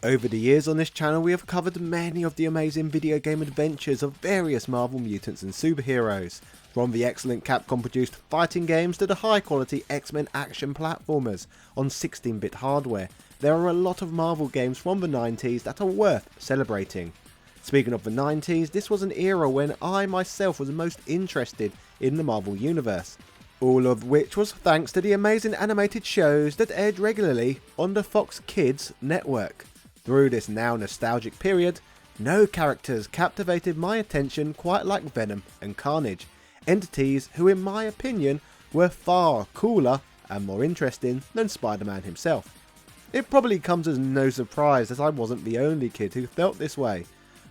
Over the years on this channel we have covered many of the amazing video game adventures of various Marvel mutants and superheroes, from the excellent Capcom produced fighting games to the high quality X-Men action platformers on 16-bit hardware. There are a lot of Marvel games from the 90s that are worth celebrating. Speaking of the 90s, this was an era when I myself was most interested in the Marvel universe. All of which was thanks to the amazing animated shows that aired regularly on the Fox Kids network. Through this now nostalgic period, no characters captivated my attention quite like Venom and Carnage, entities who in my opinion were far cooler and more interesting than Spider-Man himself. It probably comes as no surprise that I wasn't the only kid who felt this way,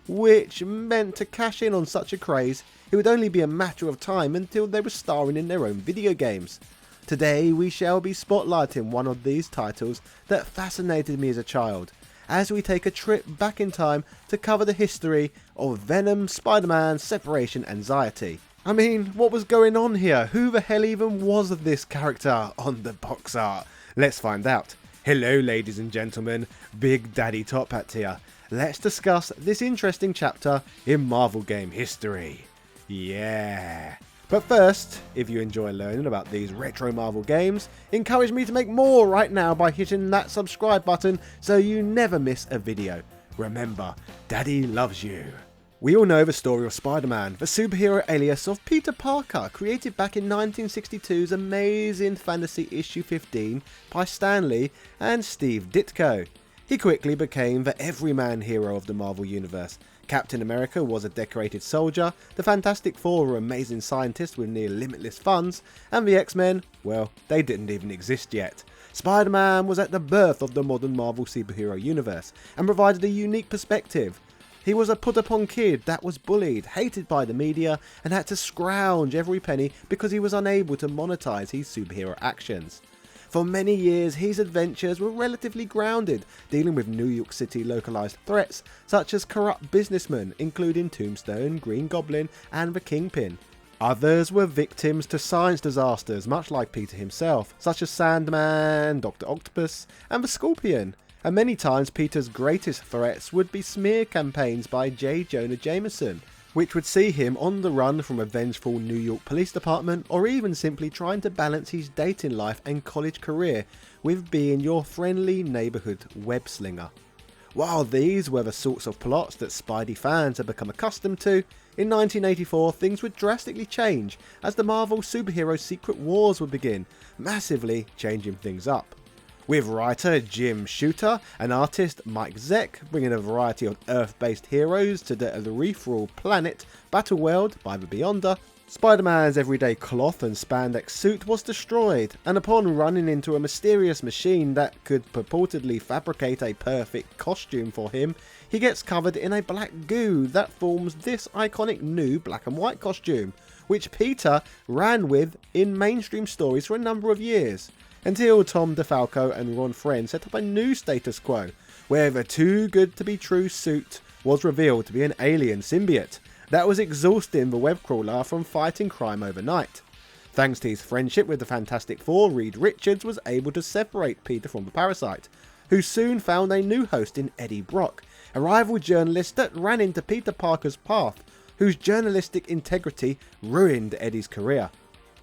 which meant to cash in on such a craze it would only be a matter of time until they were starring in their own video games. Today we shall be spotlighting one of these titles that fascinated me as a child, as we take a trip back in time to cover the history of Venom Spider-Man Separation Anxiety. I mean, what was going on here? Who the hell even was this character on the box art? Let's find out. Hello ladies and gentlemen, Big Daddy Top Hat here. Let's discuss this interesting chapter in Marvel game history. Yeah. But first, if you enjoy learning about these retro Marvel games, encourage me to make more right now by hitting that subscribe button so you never miss a video. Remember, Daddy loves you. We all know the story of Spider-Man, the superhero alias of Peter Parker, created back in 1962's Amazing Fantasy issue 15 by Stan Lee and Steve Ditko. He quickly became the everyman hero of the Marvel Universe. Captain America was a decorated soldier, the Fantastic Four were amazing scientists with near limitless funds, and the X-Men, well, they didn't even exist yet. Spider-Man was at the birth of the modern Marvel superhero universe, and provided a unique perspective. He was a put-upon kid that was bullied, hated by the media, and had to scrounge every penny because he was unable to monetize his superhero actions. For many years, his adventures were relatively grounded, dealing with New York City localized threats such as corrupt businessmen, including Tombstone, Green Goblin, and the Kingpin. Others were victims to science disasters, much like Peter himself, such as Sandman, Dr. Octopus, and the Scorpion. And many times Peter's greatest threats would be smear campaigns by J. Jonah Jameson, which would see him on the run from a vengeful New York police department, or even simply trying to balance his dating life and college career with being your friendly neighbourhood web slinger. While these were the sorts of plots that Spidey fans had become accustomed to, in 1984 things would drastically change as the Marvel superhero secret wars would begin, massively changing things up. With writer Jim Shooter and artist Mike Zeck bringing a variety of Earth-based heroes to the ethereal planet Battleworld by the Beyonder, Spider-Man's everyday cloth and spandex suit was destroyed, and upon running into a mysterious machine that could purportedly fabricate a perfect costume for him, he gets covered in a black goo that forms this iconic new black and white costume, which Peter ran with in mainstream stories for a number of years. Until Tom DeFalco and Ron Friend set up a new status quo, where the too good to be true suit was revealed to be an alien symbiote that was exhausting the web crawler from fighting crime overnight. Thanks to his friendship with the Fantastic Four, Reed Richards was able to separate Peter from the parasite, who soon found a new host in Eddie Brock, a rival journalist that ran into Peter Parker's path, whose journalistic integrity ruined Eddie's career.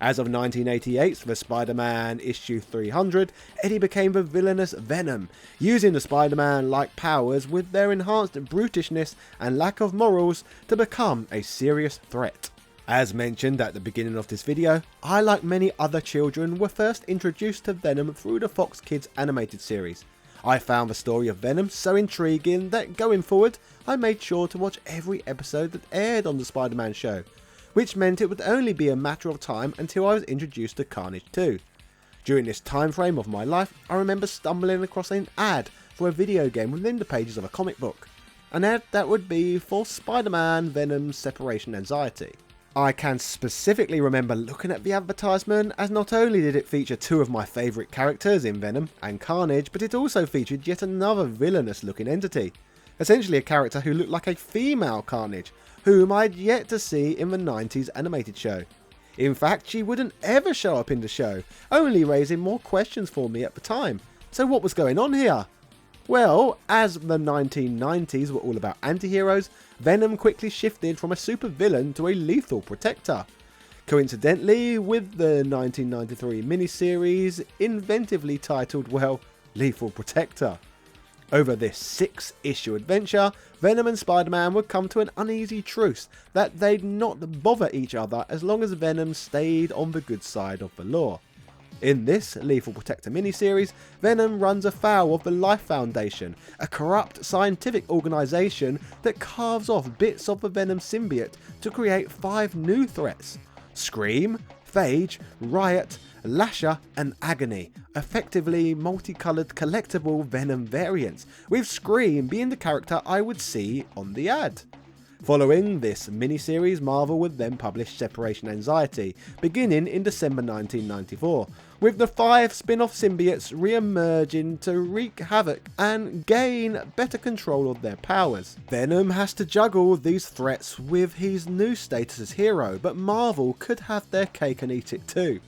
As of 1988's The Spider-Man issue 300, Eddie became the villainous Venom, using the Spider-Man-like powers with their enhanced brutishness and lack of morals to become a serious threat. As mentioned at the beginning of this video, I, like many other children, were first introduced to Venom through the Fox Kids animated series. I found the story of Venom so intriguing that going forward, I made sure to watch every episode that aired on the Spider-Man show, which meant it would only be a matter of time until I was introduced to Carnage 2. During this time frame of my life, I remember stumbling across an ad for a video game within the pages of a comic book. An ad that would be for Spider-Man Venom Separation Anxiety. I can specifically remember looking at the advertisement, as not only did it feature two of my favourite characters in Venom and Carnage, but it also featured yet another villainous looking entity. Essentially a character who looked like a female Carnage, whom I'd yet to see in the 90s animated show. In fact, she wouldn't ever show up in the show, only raising more questions for me at the time. So what was going on here? Well, as the 1990s were all about anti-heroes, Venom quickly shifted from a supervillain to a lethal protector. Coincidentally, with the 1993 miniseries inventively titled, well, Lethal Protector. Over this 6-issue adventure, Venom and Spider-Man would come to an uneasy truce that they'd not bother each other as long as Venom stayed on the good side of the law. In this Lethal Protector miniseries, Venom runs afoul of the Life Foundation, a corrupt scientific organisation that carves off bits of the Venom symbiote to create 5 new threats: Scream, Phage, Riot, Lasher and Agony, effectively multicoloured collectible Venom variants, with Scream being the character I would see on the ad. Following this miniseries, Marvel would then publish Separation Anxiety, beginning in December 1994, with the 5 spin-off symbiotes re-emerging to wreak havoc and gain better control of their powers. Venom has to juggle these threats with his new status as hero, but Marvel could have their cake and eat it too.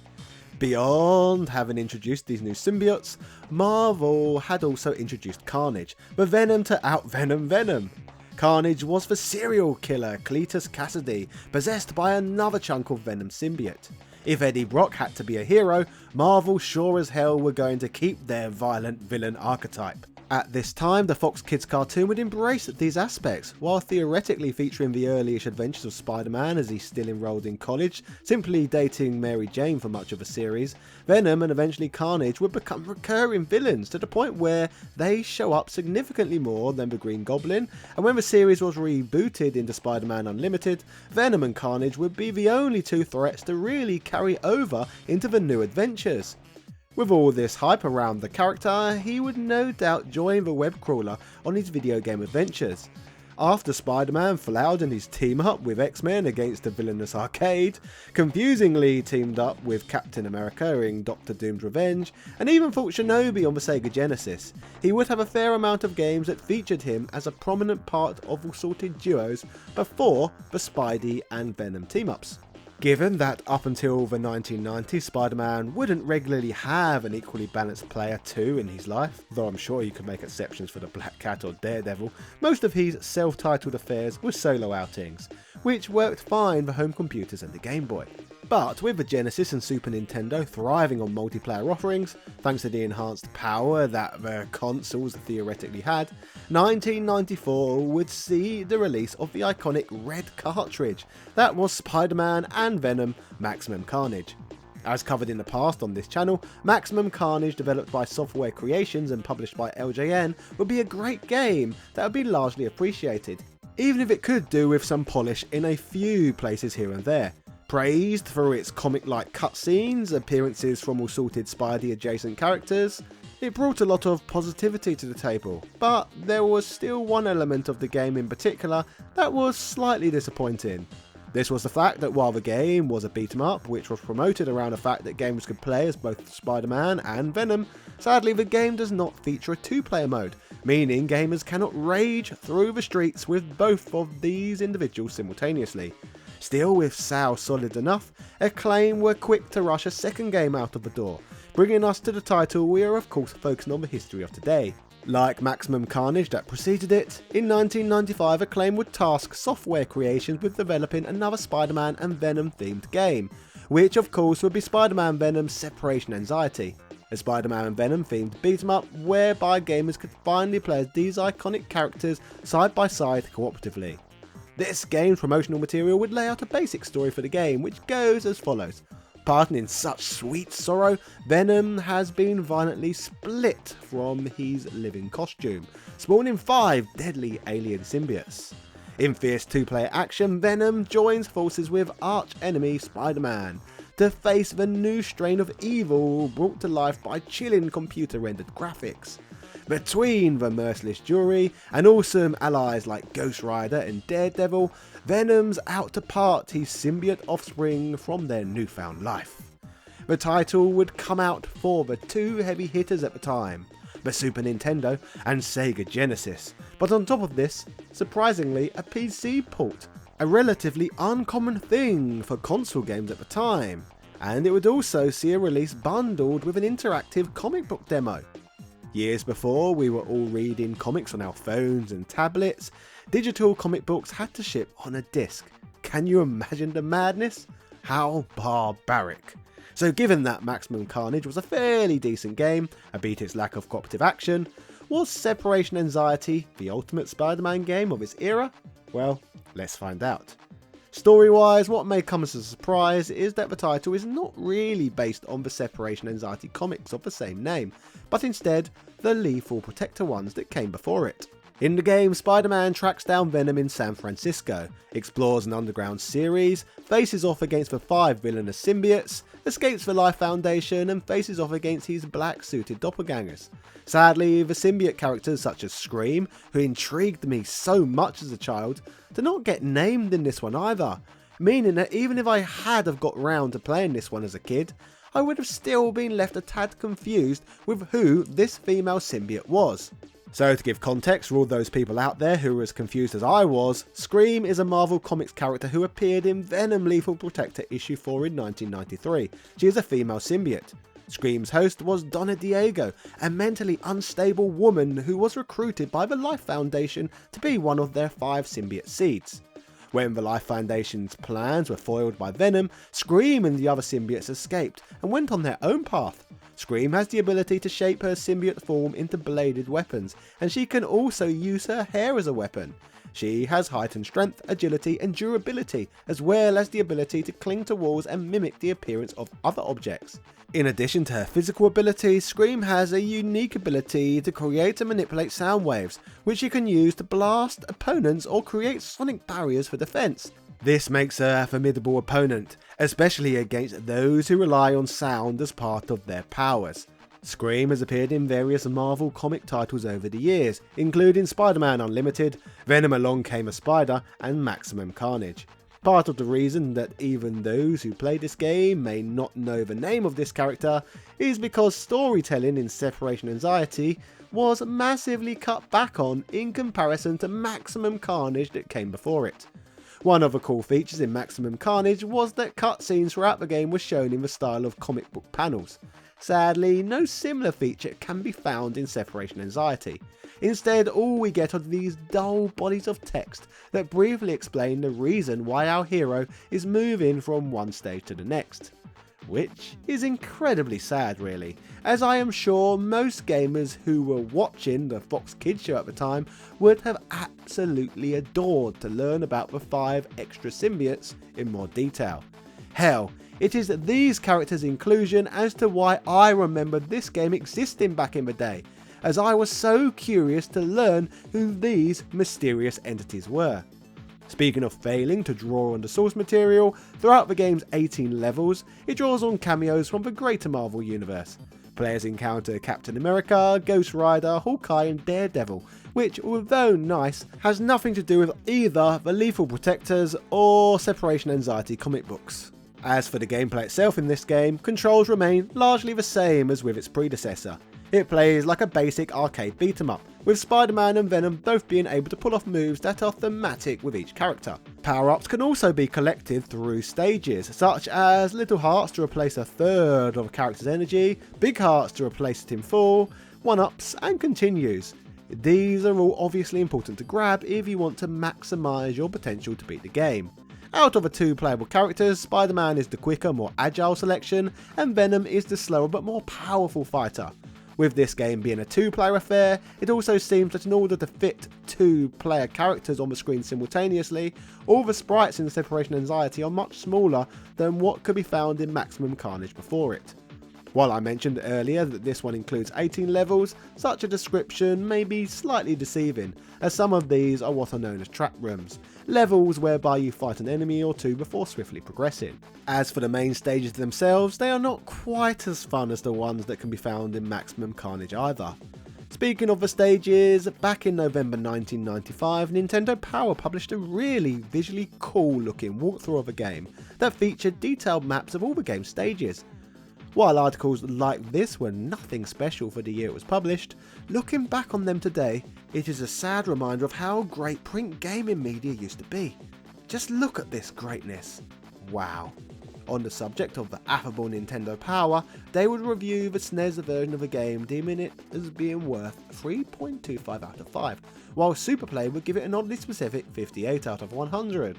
Beyond having introduced these new symbiotes, Marvel had also introduced Carnage, the Venom to out-Venom Venom. Carnage was the serial killer Cletus Cassidy, possessed by another chunk of Venom symbiote. If Eddie Brock had to be a hero, Marvel sure as hell were going to keep their violent villain archetype. At this time, the Fox Kids cartoon would embrace these aspects, while theoretically featuring the early-ish adventures of Spider-Man as he's still enrolled in college, simply dating Mary Jane for much of the series. Venom and eventually Carnage would become recurring villains to the point where they show up significantly more than the Green Goblin, and when the series was rebooted into Spider-Man Unlimited, Venom and Carnage would be the only 2 threats to really carry over into the new adventures. With all this hype around the character, he would no doubt join the web crawler on his video game adventures. After Spider-Man flowered in his team up with X-Men against the villainous Arcade, confusingly teamed up with Captain America in Doctor Doom's Revenge, and even fought Shinobi on the Sega Genesis, he would have a fair amount of games that featured him as a prominent part of assorted duos before the Spidey and Venom team-ups. Given that up until the 1990s, Spider-Man wouldn't regularly have an equally balanced player too in his life, though I'm sure you could make exceptions for the Black Cat or Daredevil, most of his self-titled affairs were solo outings, which worked fine for home computers and the Game Boy. But with the Genesis and Super Nintendo thriving on multiplayer offerings, thanks to the enhanced power that the consoles theoretically had, 1994 would see the release of the iconic red cartridge that was Spider-Man and Venom Maximum Carnage. As covered in the past on this channel, Maximum Carnage, developed by Software Creations and published by LJN, would be a great game that would be largely appreciated, even if it could do with some polish in a few places here and there. Praised for its comic-like cutscenes, appearances from assorted Spidey-adjacent characters, it brought a lot of positivity to the table, but there was still one element of the game in particular that was slightly disappointing. This was the fact that while the game was a beat-em-up, which was promoted around the fact that gamers could play as both Spider-Man and Venom, sadly the game does not feature a 2-player mode, meaning gamers cannot rage through the streets with both of these individuals simultaneously. Still, with sales solid enough, Acclaim were quick to rush a second game out of the door, bringing us to the title we are of course focusing on the history of today. Like Maximum Carnage that preceded it, in 1995 Acclaim would task Software Creations with developing another Spider-Man and Venom themed game, which of course would be Spider-Man Venom Separation Anxiety, a Spider-Man and Venom themed beat-em-up whereby gamers could finally play as these iconic characters side by side cooperatively. This game's promotional material would lay out a basic story for the game, which goes as follows. Parting in such sweet sorrow, Venom has been violently split from his living costume, spawning 5 deadly alien symbiotes. In fierce 2-player action, Venom joins forces with arch-enemy Spider-Man to face the new strain of evil brought to life by chilling computer-rendered graphics. Between the merciless jury and awesome allies like Ghost Rider and Daredevil, Venom's out to part his symbiote offspring from their newfound life. The title would come out for the 2 heavy hitters at the time, the Super Nintendo and Sega Genesis, but on top of this, surprisingly a PC port, a relatively uncommon thing for console games at the time, and it would also see a release bundled with an interactive comic book demo. Years before we were all reading comics on our phones and tablets, digital comic books had to ship on a disc. Can you imagine the madness? How barbaric. So given that Maximum Carnage was a fairly decent game, albeit its lack of cooperative action, was Separation Anxiety the ultimate Spider-Man game of its era? Well, let's find out. Story-wise, what may come as a surprise is that the title is not really based on the Separation Anxiety comics of the same name, but instead the Lethal Protector ones that came before it. In the game, Spider-Man tracks down Venom in San Francisco, explores an underground series, faces off against the 5 villainous symbiotes, escapes the Life Foundation and faces off against his black-suited doppelgangers. Sadly, the symbiote characters such as Scream, who intrigued me so much as a child, do not get named in this one either, meaning that even if I had have got round to playing this one as a kid, I would have still been left a tad confused with who this female symbiote was. So to give context for all those people out there who were as confused as I was, Scream is a Marvel Comics character who appeared in Venom Lethal Protector issue 4 in 1993. She is a female symbiote. Scream's host was Donna Diego, a mentally unstable woman who was recruited by the Life Foundation to be one of their 5 symbiote seeds. When the Life Foundation's plans were foiled by Venom, Scream and the other symbiotes escaped and went on their own path. Scream has the ability to shape her symbiote form into bladed weapons, and she can also use her hair as a weapon. She has heightened strength, agility and durability, as well as the ability to cling to walls and mimic the appearance of other objects. In addition to her physical abilities, Scream has a unique ability to create and manipulate sound waves, which she can use to blast opponents or create sonic barriers for defense. This makes her a formidable opponent, especially against those who rely on sound as part of their powers. Scream has appeared in various Marvel comic titles over the years, including Spider-Man Unlimited, Venom Along Came a Spider, and Maximum Carnage. Part of the reason that even those who play this game may not know the name of this character is because storytelling in Separation Anxiety was massively cut back on in comparison to Maximum Carnage that came before it. One of the cool features in Maximum Carnage was that cutscenes throughout the game were shown in the style of comic book panels. Sadly, no similar feature can be found in Separation Anxiety. Instead, all we get are these dull bodies of text that briefly explain the reason why our hero is moving from one stage to the next. Which is incredibly sad really, as I am sure most gamers who were watching the Fox Kids show at the time would have absolutely adored to learn about the 5 extra symbiotes in more detail. Hell, it is these characters' inclusion as to why I remember this game existing back in the day, as I was so curious to learn who these mysterious entities were. Speaking of failing to draw on the source material, throughout the game's 18 levels, it draws on cameos from the greater Marvel universe. Players encounter Captain America, Ghost Rider, Hawkeye and Daredevil, which, although nice, has nothing to do with either the Lethal Protectors or Separation Anxiety comic books. As for the gameplay itself in this game, controls remain largely the same as with its predecessor. It plays like a basic arcade beat 'em up, with Spider-Man and Venom both being able to pull off moves that are thematic with each character. Power-ups can also be collected through stages, such as little hearts to replace a third of a character's energy, big hearts to replace it in full, 1-ups and continues. These are all obviously important to grab if you want to maximise your potential to beat the game. Out of the 2 playable characters, Spider-Man is the quicker, more agile selection, and Venom is the slower but more powerful fighter. With this game being a 2-player affair, it also seems that in order to fit 2 player characters on the screen simultaneously, all the sprites in Separation Anxiety are much smaller than what could be found in Maximum Carnage before it. While I mentioned earlier that this one includes 18 levels, such a description may be slightly deceiving, as some of these are what are known as trap rooms, levels whereby you fight an enemy or 2 before swiftly progressing. As for the main stages themselves, they are not quite as fun as the ones that can be found in Maximum Carnage either. Speaking of the stages, back in November 1995, Nintendo Power published a really visually cool looking walkthrough of a game that featured detailed maps of all the game's stages. While articles like this were nothing special for the year it was published, looking back on them today, it is a sad reminder of how great print gaming media used to be. Just look at this greatness. Wow. On the subject of the affable Nintendo power, they would review the SNES version of the game, deeming it as being worth 3.25 out of 5, while Superplay would give it an oddly specific 58 out of 100.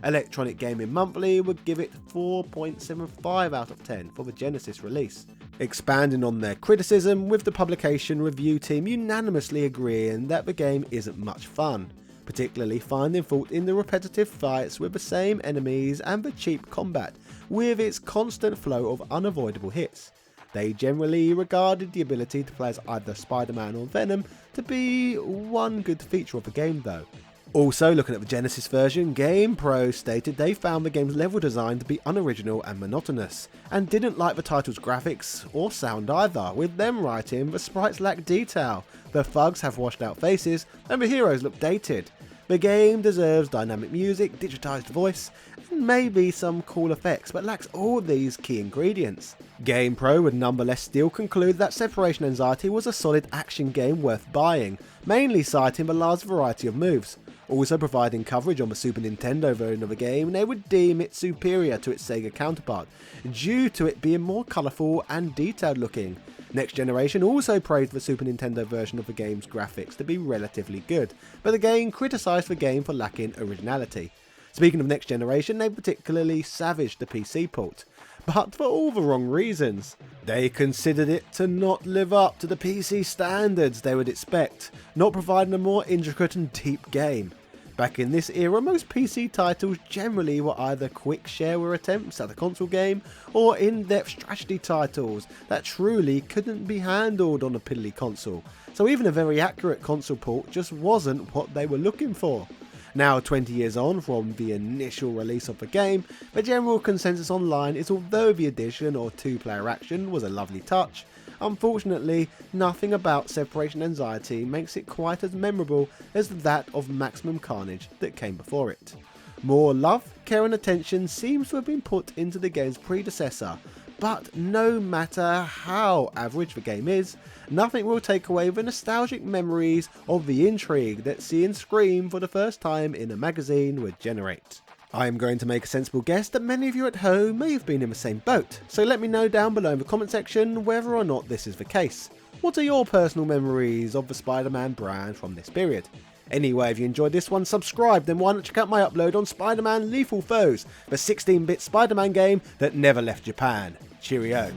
Electronic Gaming Monthly would give it 4.75 out of 10 for the Genesis release. Expanding on their criticism, with the publication review team unanimously agreeing that the game isn't much fun, particularly finding fault in the repetitive fights with the same enemies and the cheap combat, with its constant flow of unavoidable hits. They generally regarded the ability to play as either Spider-Man or Venom to be one good feature of the game though. Also, looking at the Genesis version, GamePro stated they found the game's level design to be unoriginal and monotonous, and didn't like the title's graphics or sound either, with them writing the sprites lack detail, the thugs have washed out faces, and the heroes look dated. The game deserves dynamic music, digitised voice, and maybe some cool effects, but lacks all these key ingredients. GamePro would nonetheless still conclude that Separation Anxiety was a solid action game worth buying, mainly citing the large variety of moves. Also providing coverage on the Super Nintendo version of the game, they would deem it superior to its Sega counterpart, due to it being more colourful and detailed looking. Next Generation also praised the Super Nintendo version of the game's graphics to be relatively good, but again criticised the game for lacking originality. Speaking of Next Generation, they particularly savaged the PC port, but for all the wrong reasons. They considered it to not live up to the PC standards they would expect, not providing a more intricate and deep game. Back in this era, most PC titles generally were either quick shareware attempts at a console game, or in-depth strategy titles that truly couldn't be handled on a piddly console, so even a very accurate console port just wasn't what they were looking for. Now 20 years on from the initial release of the game, the general consensus online is although the addition of two-player action was a lovely touch, unfortunately nothing about Separation Anxiety makes it quite as memorable as that of Maximum Carnage that came before it. More love, care and attention seems to have been put into the game's predecessor, but no matter how average the game is, nothing will take away the nostalgic memories of the intrigue that seeing Scream for the first time in a magazine would generate. I am going to make a sensible guess that many of you at home may have been in the same boat, so let me know down below in the comment section whether or not this is the case. What are your personal memories of the Spider-Man brand from this period? Anyway, if you enjoyed this one, subscribe, then why not check out my upload on Spider-Man Lethal Foes, the 16-bit Spider-Man game that never left Japan. Cheerio.